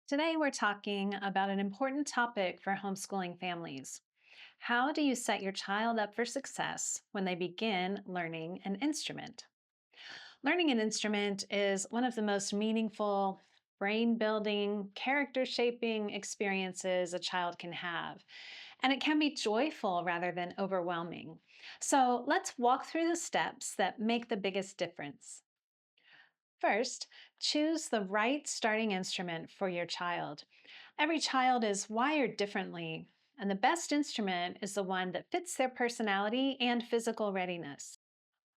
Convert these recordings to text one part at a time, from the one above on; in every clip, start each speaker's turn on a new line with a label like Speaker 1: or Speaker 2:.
Speaker 1: Today, we're talking about an important topic for homeschooling families. How do you set your child up for success when they begin learning an instrument? Learning an instrument is one of the most meaningful, brain building, character shaping experiences a child can have. And it can be joyful rather than overwhelming. So let's walk through the steps that make the biggest difference. First, choose the right starting instrument for your child. Every child is wired differently, and the best instrument is the one that fits their personality and physical readiness.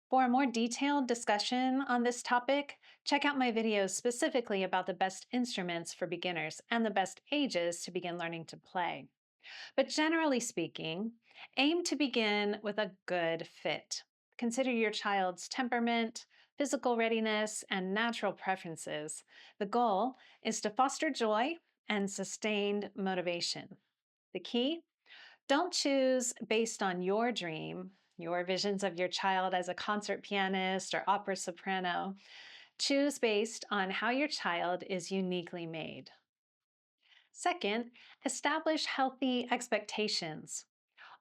Speaker 1: For a more detailed discussion on this topic, check out my videos specifically about the best instruments for beginners and the best ages to begin learning to play. But generally speaking, aim to begin with a good fit. Consider your child's temperament, physical readiness, and natural preferences. The goal is to foster joy and sustained motivation. The key? Don't choose based on your dream, your visions of your child as a concert pianist or opera soprano. Choose based on how your child is uniquely made. Second, establish healthy expectations.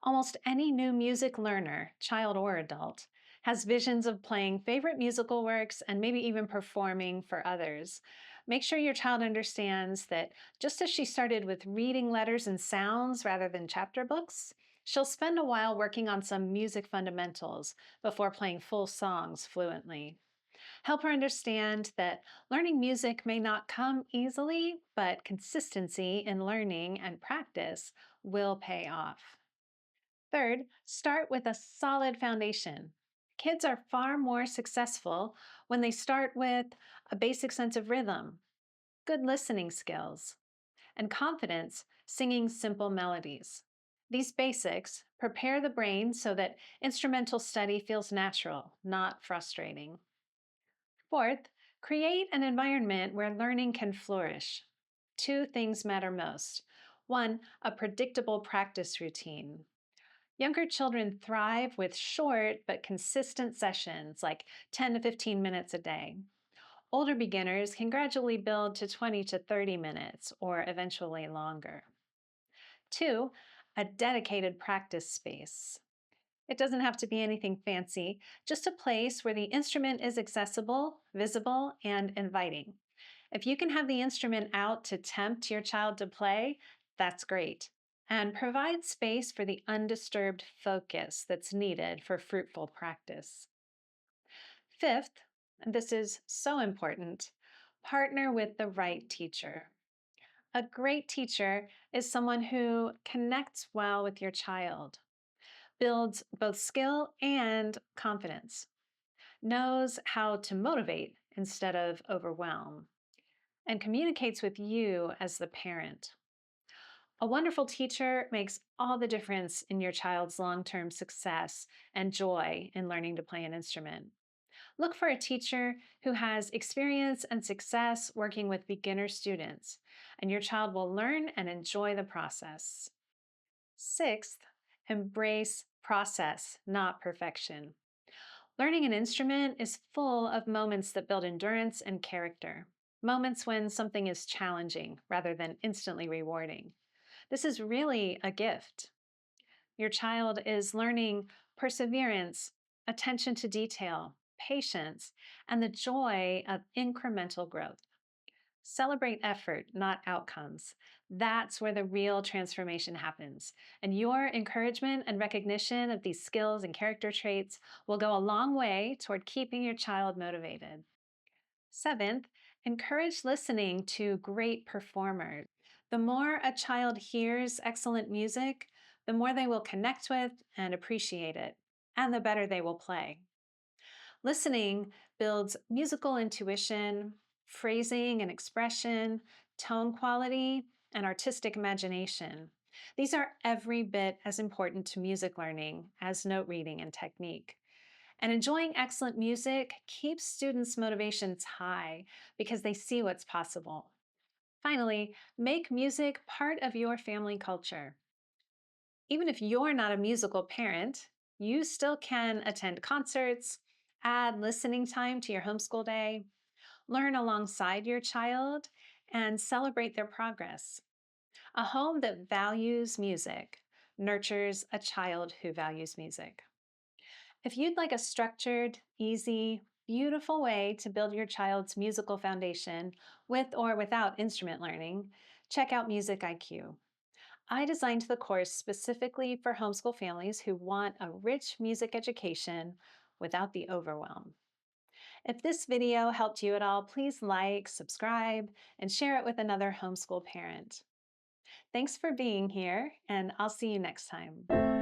Speaker 1: Almost any new music learner, child or adult, has visions of playing favorite musical works and maybe even performing for others. Make sure your child understands that just as she started with reading letters and sounds rather than chapter books, she'll spend a while working on some music fundamentals before playing full songs fluently. Help her understand that learning music may not come easily, but consistency in learning and practice will pay off. Third, start with a solid foundation. Kids are far more successful when they start with a basic sense of rhythm, good listening skills, and confidence singing simple melodies. These basics prepare the brain so that instrumental study feels natural, not frustrating. Fourth, create an environment where learning can flourish. Two things matter most. One, a predictable practice routine. Younger children thrive with short but consistent sessions, like 10 to 15 minutes a day. Older beginners can gradually build to 20 to 30 minutes or eventually longer. Two, a dedicated practice space. It doesn't have to be anything fancy, just a place where the instrument is accessible, visible, and inviting. If you can have the instrument out to tempt your child to play, that's great. And provide space for the undisturbed focus that's needed for fruitful practice. Fifth, and this is so important, partner with the right teacher. A great teacher is someone who connects well with your child, builds both skill and confidence, knows how to motivate instead of overwhelm, and communicates with you as the parent. A wonderful teacher makes all the difference in your child's long term success and joy in learning to play an instrument. Look for a teacher who has experience and success working with beginner students, and your child will learn and enjoy the process. Sixth, embrace process, not perfection. Learning an instrument is full of moments that build endurance and character, moments when something is challenging rather than instantly rewarding. This is really a gift. Your child is learning perseverance, attention to detail, patience, and the joy of incremental growth. Celebrate effort, not outcomes. That's where the real transformation happens. And your encouragement and recognition of these skills and character traits will go a long way toward keeping your child motivated. Seventh, encourage listening to great performers. The more a child hears excellent music, the more they will connect with and appreciate it, and the better they will play. Listening builds musical intuition, phrasing and expression, tone quality, and artistic imagination. These are every bit as important to music learning as note reading and technique. And enjoying excellent music keeps students' motivations high because they see what's possible. Finally, make music part of your family culture. Even if you're not a musical parent, you still can attend concerts, add listening time to your homeschool day, learn alongside your child, and celebrate their progress. A home that values music nurtures a child who values music. If you'd like a structured, easy, beautiful way to build your child's musical foundation with or without instrument learning, check out MusicIQ. I designed the course specifically for homeschool families who want a rich music education without the overwhelm. If this video helped you at all, please like, subscribe, and share it with another homeschool parent. Thanks for being here, and I'll see you next time.